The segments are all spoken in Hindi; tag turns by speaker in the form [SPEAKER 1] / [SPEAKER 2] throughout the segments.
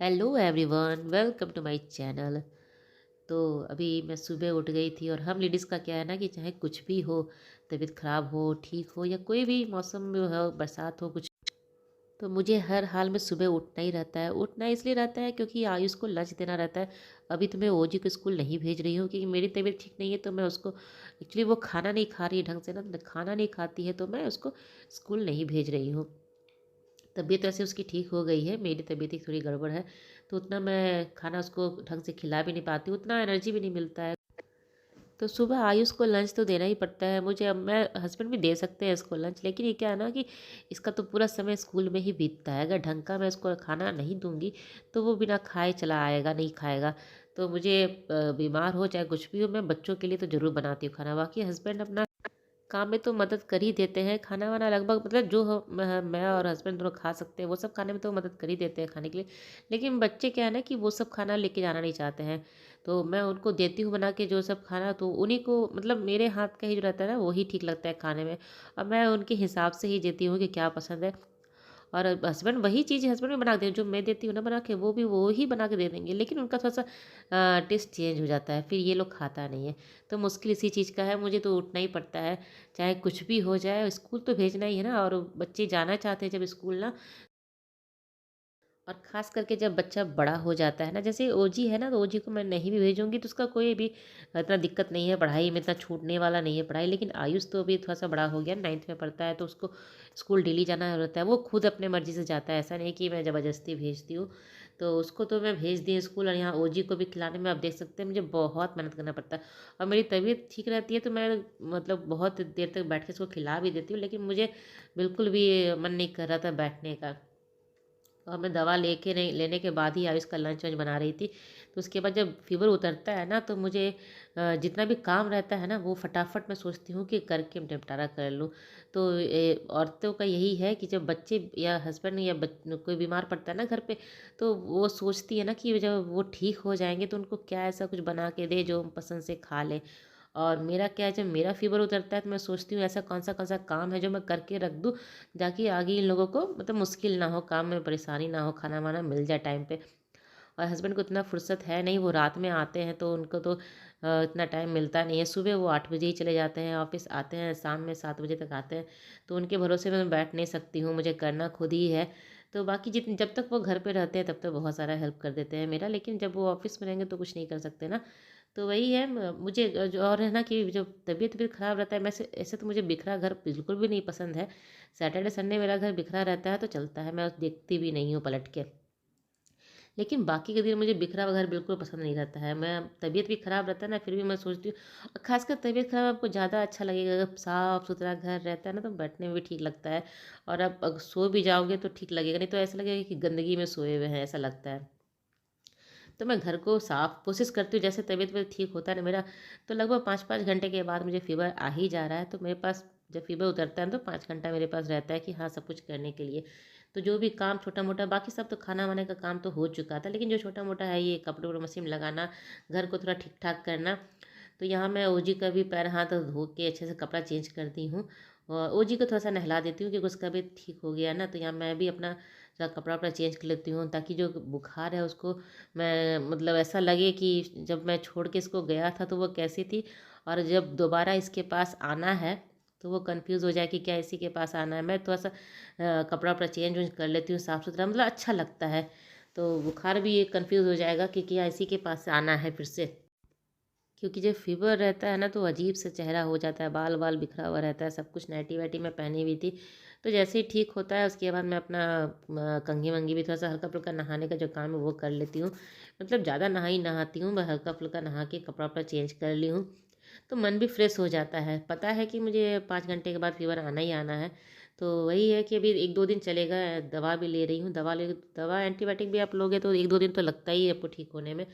[SPEAKER 1] Hello everyone, welcome to my channel. तो अभी मैं सुबह उठ गई थी और हम लेडीज़ का क्या है ना कि चाहे कुछ भी हो, तबीयत ख़राब हो, ठीक हो या कोई भी मौसम में हो, बरसात हो कुछ, तो मुझे हर हाल में सुबह उठना ही रहता है। उठना इसलिए रहता है क्योंकि आयुष को लंच देना रहता है। अभी तो मैं ओजी को स्कूल नहीं भेज रही हूँ क्योंकि मेरी तबीयत ठीक नहीं है, तो मैं उसको एक्चुअली वो खाना नहीं खा रही है ढंग से ना, खाना नहीं खाती है, तो मैं उसको स्कूल नहीं भेज रही हूँ। तबीयत वैसे उसकी ठीक हो गई है, मेरी तबीयत ही थोड़ी गड़बड़ है, तो उतना मैं खाना उसको ढंग से खिला भी नहीं पाती, उतना एनर्जी भी नहीं मिलता है। तो सुबह आयुष को लंच तो देना ही पड़ता है मुझे। अब मैं हस्बैंड भी दे सकते हैं इसको लंच, लेकिन ये क्या है ना कि इसका तो पूरा समय स्कूल में ही बीतता है। अगर ढंग का मैं इसको खाना नहीं दूंगी तो वो बिना खाए चला आएगा, नहीं खाएगा। तो मुझे बीमार हो चाहे कुछ भी हो, मैं बच्चों के लिए तो ज़रूर बनाती हूँ खाना। बाकी हस्बैंड अपना काम में तो मदद कर ही देते हैं। खाना वाना लगभग मतलब जो मैं और हस्बैंड दोनों खा सकते हैं वो सब खाने में तो मदद कर ही देते हैं खाने के लिए। लेकिन बच्चे क्या है ना कि वो सब खाना लेके जाना नहीं चाहते हैं, तो मैं उनको देती हूँ बना के जो सब खाना, तो उन्हीं को मतलब मेरे हाथ का ही जो रहता है ना वही ठीक लगता है खाने में। अब मैं उनके हिसाब से ही देती हूँ कि क्या पसंद है। और हस्बैंड वही चीज़ हस्बैंड भी बना के दें जो मैं देती हूँ ना बना के, वो भी वो ही बना के दे देंगे, लेकिन उनका थोड़ा-सा टेस्ट चेंज हो जाता है, फिर ये लोग खाता नहीं है। तो मुश्किल इसी चीज़ का है, मुझे तो उठना ही पड़ता है, चाहे कुछ भी हो जाए, स्कूल तो भेजना ही है ना। और बच्चे जाना चाहते हैं जब स्कूल ना, और ख़ास करके जब बच्चा बड़ा हो जाता है ना, जैसे ओजी है ना, तो ओजी को मैं नहीं भी भेजूँगी तो उसका कोई भी इतना दिक्कत नहीं है, पढ़ाई में इतना छूटने वाला नहीं है पढ़ाई। लेकिन आयुष तो अभी थोड़ा-सा बड़ा हो गया, 9th में पढ़ता है, तो उसको स्कूल डेली जाना रहता है। वो खुद अपने मर्ज़ी से जाता है, ऐसा नहीं कि मैं ज़बरदस्ती भेजती हूँ। तो उसको तो मैं भेज दी स्कूल, और यहाँ ओजी को भी खिलाने में आप देख सकते हैं मुझे बहुत मेहनत करना पड़ता है। और मेरी तबीयत ठीक रहती है तो मैं मतलब बहुत देर तक बैठ के इसको खिला भी देती हूँ, लेकिन मुझे बिल्कुल भी मन नहीं कर रहा था बैठने का। और मैं दवा लेके नहीं लेने के बाद ही आयुष का लंच वंच बना रही थी। तो उसके बाद जब फ़ीवर उतरता है ना, तो मुझे जितना भी काम रहता है ना वो फटाफट मैं सोचती हूँ कि करके निपटारा कर लूँ। तो औरतों का यही है कि जब बच्चे या हस्बैंड या कोई बीमार पड़ता है ना घर पे, तो वो सोचती है ना कि जब वो ठीक हो जाएंगे तो उनको क्या ऐसा कुछ बना के दे जो पसंद से खा ले। और मेरा क्या है, जब मेरा फ़ीवर उतरता है तो मैं सोचती हूँ ऐसा कौन सा काम है जो मैं करके रख दूँ, ताकि आगे इन लोगों को मतलब मुश्किल ना हो, काम में परेशानी ना हो, खाना वाना मिल जाए टाइम पे। और हस्बैंड को इतना फुर्सत है नहीं, वो रात में आते हैं तो उनको तो इतना टाइम मिलता नहीं है। सुबह वो 8 बजे ही चले जाते हैं ऑफिस, आते हैं शाम में 7 बजे तक आते हैं। तो उनके भरोसे में मैं बैठ नहीं सकती हूँ, मुझे करना खुद ही है। तो बाकी जितन जब तक वो घर पे रहते हैं तब तक बहुत सारा हेल्प कर देते हैं मेरा, लेकिन जब वो ऑफिस में रहेंगे तो कुछ नहीं कर सकते ना। तो वही है मुझे जो और है ना कि जब तबीयत तबीयत ख़राब रहता है, मैं ऐसे तो मुझे बिखरा घर बिल्कुल भी नहीं पसंद है। सैटरडे संडे मेरा घर बिखरा रहता है तो चलता है, मैं देखती भी नहीं हूँ पलट के। लेकिन बाकी के दिन मुझे बिखरा हुआ घर बिल्कुल पसंद नहीं रहता है। मैं तबीयत भी ख़राब रहता है ना, फिर भी मैं सोचती हूँ, और ख़ासकर तबीयत ख़राब आपको ज़्यादा अच्छा लगेगा अगर साफ़ सुथरा घर रहता है ना, तो बैठने में भी ठीक लगता है। और आप अगर सो भी जाओगे तो ठीक लगेगा, नहीं तो ऐसा लगेगा कि गंदगी में सोए हुए हैं, ऐसा लगता है। तो मैं घर को साफ़ कोशिश करती हूँ, जैसे तबीयत वबीयत ठीक होता है ना मेरा, तो लगभग 5-5 घंटे के बाद मुझे फ़ीवर आ ही जा रहा है, तो मेरे पास जब फ़ीवर उतरता है ना तो 5 घंटा मेरे पास रहता है कि हाँ, सब कुछ करने के लिए। तो जो भी काम छोटा-मोटा, बाकी सब तो खाना वाने का काम तो हो चुका था, लेकिन जो छोटा-मोटा है ये कपड़े-वपड़े मशीन में लगाना, घर को थोड़ा ठीक-ठाक करना, तो यहाँ मैं ओजी का भी पैर हाथ धो के अच्छे से कपड़ा चेंज करती हूँ। और ओजी को थोड़ा-सा नहला देती हूँ क्योंकि उसका भी ठीक हो गया ना, तो यहाँ मैं भी अपना थोड़ा कपड़ा-वपड़ा चेंज कर लेती हूँ, ताकि जो बुखार है उसको मैं मतलब ऐसा लगे कि जब मैं छोड़ के इसको गया था तो वो कैसी थी, और जब दोबारा इसके पास आना है तो वो कंफ्यूज हो जाए कि क्या इसी के पास आना है। मैं थोड़ा सा कपड़ा वपड़ा चेंज वेंज कर लेती हूँ, साफ़ सुथरा मतलब अच्छा लगता है। तो बुखार भी ये कंफ्यूज हो जाएगा कि क्या इसी के पास आना है फिर से। क्योंकि जब फीवर रहता है ना तो अजीब सा चेहरा हो जाता है, बाल वाल बिखरा हुआ रहता है, सब कुछ नाइटी वाइटी मैं पहनी हुई थी। तो जैसे ही ठीक होता है उसके बाद मैं अपना कंघी वंघी भी थोड़ा सा हल्का फुल्का नहाने का जो काम है वो कर लेती हूँ। मतलब ज़्यादा नहाती हूँ, मैं हल्का फुल्का नहा के कपड़ा वपड़ा चेंज कर ली हूँ, तो मन भी फ्रेश हो जाता है। पता है कि मुझे 5 घंटे के बाद फीवर आना ही आना है। तो वही है कि अभी 1-2 दिन चलेगा, दवा भी ले रही हूँ। दवा एंटीबायोटिक भी आप लोगे तो 1-2 दिन तो लगता ही है आपको ठीक होने में।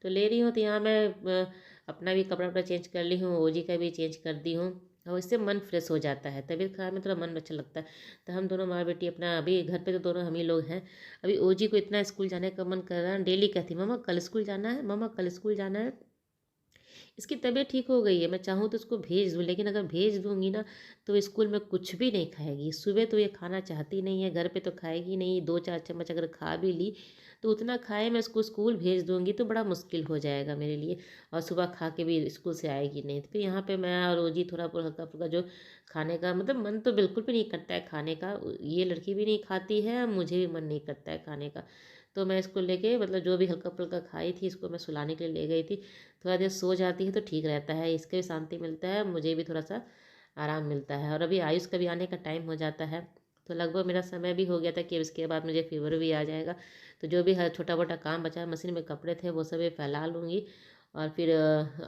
[SPEAKER 1] तो ले रही हूँ, तो यहाँ मैं अपना भी कपड़ा वपड़ा चेंज कर ली हूँ, ओजी का भी चेंज कर दी हूँ, और इससे मन फ्रेश हो जाता है। तबीयत खराब में थोड़ा मन अच्छा लगता है। तो हम दोनों माँ बेटी अपना अभी घर पे तो दोनों हम ही लोग हैं। अभी ओजी को इतना स्कूल जाने का मन कर रहा है, डेली कहती, मम्मा कल स्कूल जाना है, मम्मा कल स्कूल जाना है। इसकी तबीयत ठीक हो गई है, मैं चाहूँ तो उसको भेज दूँ, लेकिन अगर भेज दूँगी ना तो स्कूल में कुछ भी नहीं खाएगी। सुबह तो ये खाना चाहती नहीं है, घर पे तो खाएगी नहीं, 2-4 चम्मच अगर खा भी ली तो उतना खाए, मैं उसको स्कूल भेज दूँगी तो बड़ा मुश्किल हो जाएगा मेरे लिए, और सुबह खा के भी स्कूल से आएगी नहीं। तो फिर यहाँ पे मैं और रोज़ ही थोड़ा बहुत हल्का-फुल्का जो खाने का मतलब मन तो बिल्कुल भी नहीं करता है खाने का, ये लड़की भी नहीं खाती है, मुझे भी मन नहीं करता है खाने का। तो मैं इसको लेके मतलब जो भी हल्का-फुल्का खाई थी, इसको मैं सुलाने के लिए ले गई थी। थोड़ा देर सो जाती है तो ठीक रहता है, इसके भी शांति मिलता है, मुझे भी थोड़ा-सा आराम मिलता है। और अभी आयुष का भी आने का टाइम हो जाता है, तो लगभग मेरा समय भी हो गया था कि इसके बाद मुझे फ़ीवर भी आ जाएगा। तो जो भी है छोटा-मोटा काम बचा है, मशीन में कपड़े थे वो सब ये फैला लूँगी, और फिर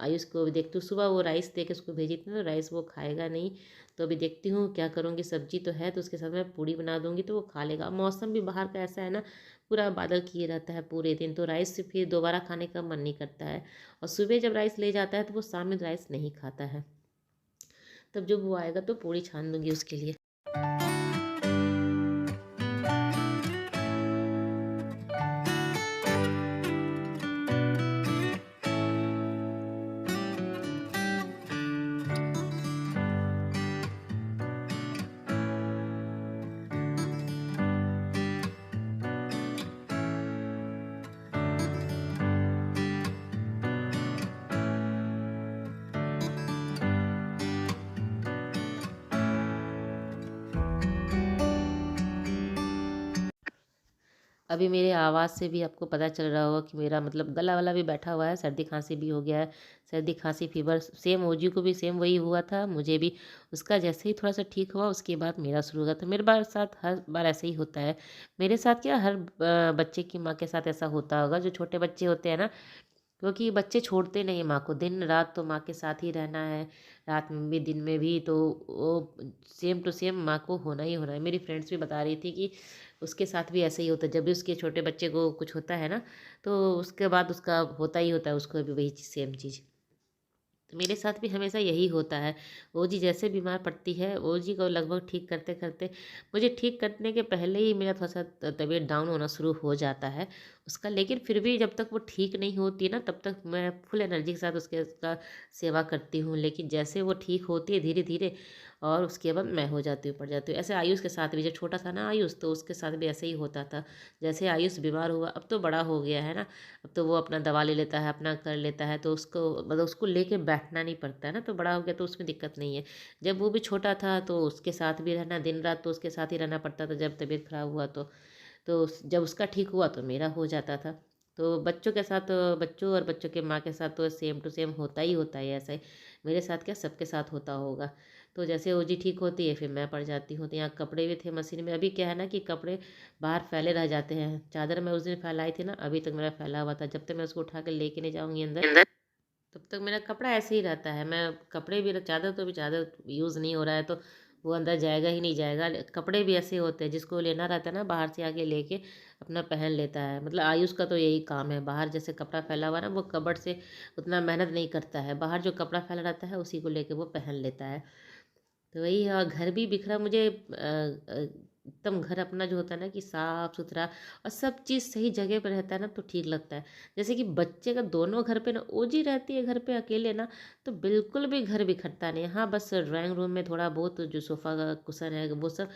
[SPEAKER 1] आयुष को भी देखती हूँ। सुबह वो राइस दे के उसको भेजी थी ना, राइस वो खाएगा नहीं, तो अभी देखती हूँ क्या करूँगी। सब्जी तो है तो उसके साथ मैं पूड़ी बना दूँगी तो वो खा लेगा। मौसम भी बाहर का ऐसा है ना, पूरा बादल किए रहता है पूरे दिन, तो राइस से फिर दोबारा खाने का मन नहीं करता है। और सुबह जब राइस ले जाता है तो वो शाम में राइस नहीं खाता है। तब जब वो आएगा तो पूड़ी छान दूँगी उसके लिए। अभी मेरे आवाज़ से भी आपको पता चल रहा होगा कि मेरा मतलब गला वाला भी बैठा हुआ है, सर्दी खांसी भी हो गया है। सर्दी खांसी फीवर सेम ओजी को भी सेम वही हुआ था, मुझे भी उसका जैसे ही थोड़ा सा ठीक हुआ उसके बाद मेरा शुरू हुआ था। मेरे बार साथ हर बार ऐसे ही होता है। मेरे साथ क्या, हर बच्चे की माँ के साथ ऐसा होता होगा, जो छोटे बच्चे होते हैं ना, क्योंकि बच्चे छोड़ते नहीं माँ को, दिन रात तो माँ के साथ ही रहना है, रात में भी दिन में भी, तो वो सेम टू सेम माँ को होना ही होना है। मेरी फ्रेंड्स भी बता रही थी कि उसके साथ भी ऐसा ही होता है, जब भी उसके छोटे बच्चे को कुछ होता है ना, तो उसके बाद उसका होता ही होता है, उसको भी वही सेम चीज़। तो मेरे साथ भी हमेशा यही होता है। वो जी जैसे बीमार पड़ती है, वो जी को लगभग ठीक करते-करते, मुझे ठीक करने के पहले ही मेरा थोड़ा-सा तबीयत डाउन होना शुरू हो जाता है उसका। लेकिन फिर भी जब तक वो ठीक नहीं होती ना, तब तक मैं फुल एनर्जी के साथ उसका सेवा करती हूँ। लेकिन जैसे वो ठीक होती है धीरे-धीरे, और उसके बाद मैं हो जाती हूँ, पड़ जाती हूँ। ऐसे आयुष के साथ भी, जब छोटा था ना आयुष, तो उसके साथ भी ऐसे ही होता था। जैसे आयुष बीमार हुआ, अब तो बड़ा हो गया है ना, अब तो वो अपना दवा ले लेता है, अपना कर लेता है, तो उसको मतलब उसको लेके बैठना नहीं पड़ता है ना, तो बड़ा हो गया तो उसमें दिक्कत नहीं है। जब वो भी छोटा था तो उसके साथ भी रहना, दिन रात तो उसके साथ ही रहना पड़ता था, जब तबीयत खराब हुआ तो जब उसका ठीक हुआ तो मेरा हो जाता था। तो बच्चों के साथ तो, बच्चों और बच्चों के माँ के साथ तो सेम टू सेम होता ही ऐसा ही। मेरे साथ क्या, सबके साथ होता होगा। तो जैसे वो जी ठीक होती है, फिर मैं पड़ जाती हूँ। तो यहाँ कपड़े भी थे मशीन में, अभी क्या है ना कि कपड़े बाहर फैले रह जाते हैं। चादर मैं उस दिन फैलाई थी ना, अभी तक मेरा फैला हुआ था। जब तक मैं उसको उठा के लेके नहीं जाऊँगी अंदर, तब तक मेरा कपड़ा ऐसे ही रहता है। मैं कपड़े भी, चादर तो भी, चादर यूज़ नहीं हो रहा है तो वो अंदर जाएगा ही नहीं जाएगा। कपड़े भी ऐसे होते हैं, जिसको लेना रहता है ना बाहर से आके लेके अपना पहन लेता है। मतलब आयुष का तो यही काम है, बाहर जैसे कपड़ा फैला हुआ है ना, वो कबर्ड से उतना मेहनत नहीं करता है। बाहर जो कपड़ा फैला रहता है उसी को लेके वो पहन लेता है। तो वही है। और घर भी बिखरा मुझे एकदम घर अपना जो होता है ना कि साफ सुथरा और सब चीज़ सही जगह पर रहता है ना, तो ठीक लगता है। जैसे कि बच्चे का दोनों घर पे ना, ओजी रहती है घर पे अकेले ना, तो बिल्कुल भी घर बिखरता नहीं। हाँ, बस ड्राइंग रूम में थोड़ा बहुत जो सोफ़ा का कुशन है वो सब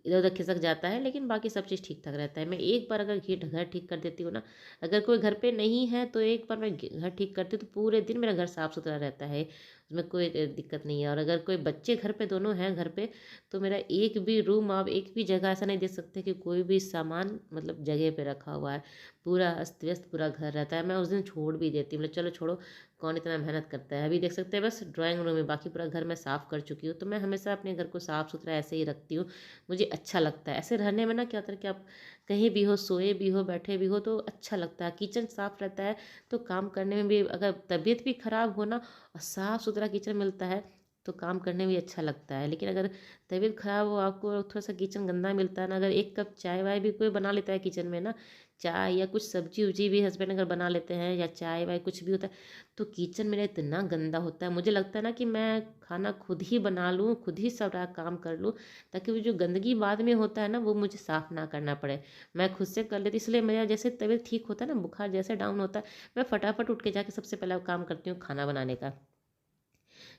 [SPEAKER 1] इधर-उधर खिसक जाता है, लेकिन बाकी सब चीज़ ठीक-ठाक रहता है। मैं एक बार अगर घर ठीक कर देती हूँ ना, अगर कोई घर पे नहीं है तो एक बार मैं घर ठीक करती हूँ तो पूरे दिन मेरा घर साफ-सुथरा रहता है। उसमें कोई दिक्कत नहीं है। और अगर कोई बच्चे घर पे दोनों हैं घर पे, तो मेरा एक भी रूम, आप एक भी जगह ऐसा नहीं देख सकते कि कोई भी सामान मतलब जगह पे रखा हुआ है। पूरा अस्त-व्यस्त पूरा घर रहता है। मैं उस दिन छोड़ भी देती हूँ, मतलब चलो छोड़ो, कौन इतना मेहनत करता है। अभी देख सकते हैं बस ड्राइंग रूम में, बाकी पूरा घर मैं साफ़ कर चुकी हूँ। तो मैं हमेशा अपने घर को साफ-सुथरा ऐसे ही रखती हूँ। मुझे अच्छा लगता है। ऐसे रहने में ना, क्या होता है कि आप कहीं भी हो, सोए भी हो, बैठे भी हो, तो अच्छा लगता है। किचन साफ़ रहता है तो काम करने में भी, अगर तबीयत भी खराब हो ना और साफ़-सुथरा किचन मिलता है तो काम करने में भी अच्छा लगता है। लेकिन अगर तबीयत ख़राब हो, आपको थोड़ा सा किचन गंदा मिलता है ना, अगर एक कप चाय वाय भी कोई बना लेता है किचन में ना, चाय या कुछ सब्जी उब्जी भी हस्बैंड अगर बना लेते हैं या चाय वाय कुछ भी होता है, तो किचन मेरा इतना गंदा होता है, मुझे लगता है ना कि मैं खाना खुद ही बना लूँ, खुद ही सारा काम कर लूँ, ताकि वो जो गंदगी बाद में होता है ना वो मुझे साफ़ ना करना पड़े, मैं खुद से कर लेती। इसलिए मेरा जैसे तबीयत ठीक होता है ना, बुखार जैसे डाउन होता है, मैं फटाफट उठ के जाके सबसे पहला काम करती हूँ खाना बनाने का।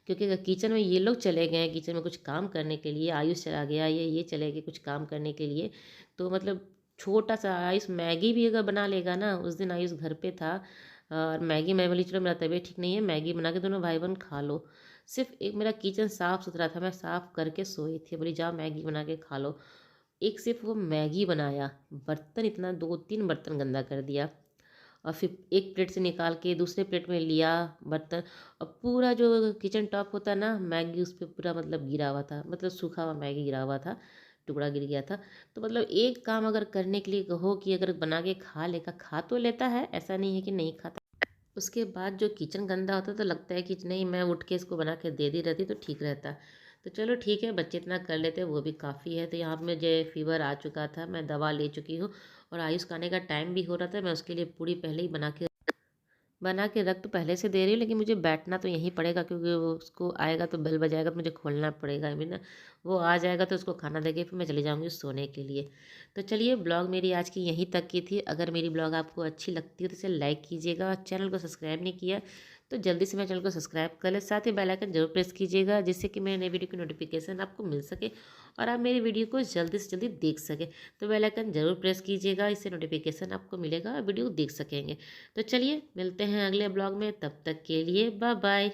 [SPEAKER 1] क्योंकि अगर किचन में ये लोग चले गए हैं किचन में कुछ काम करने के लिए, आयुष चला गया, ये चले गए कुछ काम करने के लिए, तो मतलब छोटा सा आयुष मैगी भी अगर बना लेगा ना, उस दिन आयुष घर पे था और मैगी मैं बोली चलो मेरा तबीयत ठीक नहीं है, मैगी बना के दोनों भाई बहन खा लो। सिर्फ एक मेरा किचन साफ़ सुथरा था, मैं साफ़ करके सोई थी, बोली जाओ मैगी बना के खा लो। एक सिर्फ वो मैगी बनाया, बर्तन इतना 2-3 बर्तन गंदा कर दिया, और फिर एक प्लेट से निकाल के दूसरे प्लेट में लिया बर्तन, और पूरा जो किचन टॉप होता है ना, मैगी उस पे पूरा मतलब गिरा हुआ था, मतलब सूखा हुआ मैगी गिरा हुआ था, टुकड़ा गिर गया था। तो मतलब एक काम अगर करने के लिए कहो कि अगर बना के खा लेगा, खा तो लेता है, ऐसा नहीं है कि नहीं खाता। उसके बाद जो किचन गंदा होता है तो लगता है कि नहीं मैं उठ के इसको बना के दे दी रहती तो ठीक रहता। तो चलो ठीक है, बच्चे इतना कर लेते हैं वो भी काफ़ी है। तो यहाँ पे मुझे फीवर आ चुका था, मैं दवा ले चुकी हूँ, और आयुष का आने का टाइम भी हो रहा था, मैं उसके लिए पूरी पहले ही बना के रख तो पहले से दे रही हूँ, लेकिन मुझे बैठना तो यहीं पड़ेगा, क्योंकि वो उसको आएगा तो बेल बजाएगा तो मुझे खोलना पड़ेगा अभी ना। वो आ जाएगा तो उसको खाना देके फिर मैं चली जाऊँगी सोने के लिए। तो चलिए, ब्लॉग मेरी आज की यहीं तक की थी। अगर मेरी ब्लॉग आपको अच्छी लगती है तो इसे लाइक कीजिएगा, और चैनल को सब्सक्राइब नहीं किया तो जल्दी से मेरे चैनल को सब्सक्राइब कर ले, साथ ही बेल आइकन जरूर प्रेस कीजिएगा, जिससे कि मेरे नई वीडियो की नोटिफिकेशन आपको मिल सके और आप मेरी वीडियो को जल्दी से जल्दी देख सकें। तो बेल आइकन जरूर प्रेस कीजिएगा, इससे नोटिफिकेशन आपको मिलेगा और वीडियो देख सकेंगे। तो चलिए मिलते हैं अगले ब्लॉग में, तब तक के लिए बाय बाय।